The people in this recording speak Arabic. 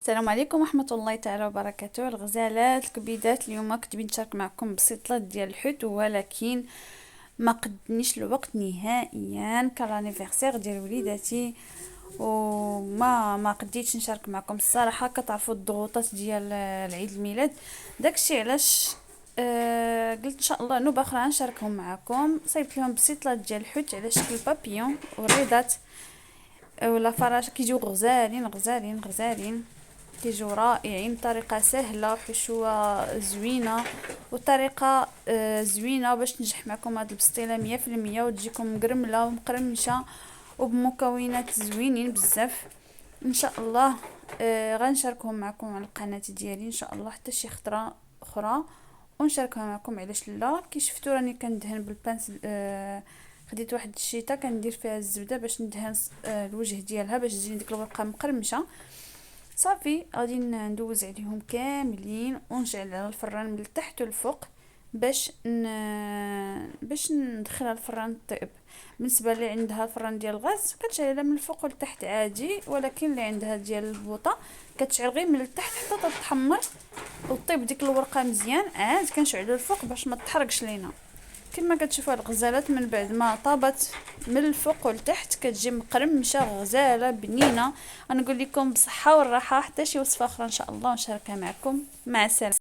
السلام عليكم ورحمة الله تعالى وبركاته. الغزالات الكبيدات، اليوم كنت نشارك معكم بسيطلة ديال الحوت، ولكن ما قدنيش الوقت نهائيا كالانيفرسير ديال وليداتي، وما قديتش نشارك معكم الصراحة. كتعرفوا الضغوطات ديال العيد الميلاد، داكشي علاش قلت ان شاء الله نوبه اخرى نشاركهم معكم. صيبت لهم بسيطلة ديال الحوت على شكل بابيون وريضات ولا فراش، كيجيو غزالين غزالين غزالين، كيجيو رائعين بطريقه سهله وحشوه زوينه، وطريقه زوينه باش تنجح معكم هاد البسطيله 100% وتجيكم مقرمله ومقرمشه وبمكونات زوينين بزاف ان شاء الله. غنشاركهم معكم على القناه ديالي ان شاء الله حتى شي خطره اخرى، ونشاركها معكم. علاش لا؟ كي شفتوا راني كندهن بالبانس. خديت واحد الشيطه كندير فيها الزبده باش ندهن الوجه ديالها باش تجيني ديك الورقه مقرمشه. صافي غادي ندوز عليهم كاملين ونشعل على الفران من التحت والفوق باش ندخلها الفران طيب. بالنسبه اللي عندها الفران ديال الغاز كتشعلها من الفوق والتحت عادي، ولكن اللي عندها ديال البوطه كتشعل غير من التحت حتى تتحمر وطيب ديك الورقه مزيان، عاد كنشعلو الفوق باش ما تحرقش لينا. كما كتشوفوا الغزالات من بعد ما طابت من الفوق والتحت كتجي مقرمشه غزاله بنينه. انا نقول لكم بصحه والراحه حتى شي وصفه اخرى ان شاء الله نشاركها معكم. مع السلامه.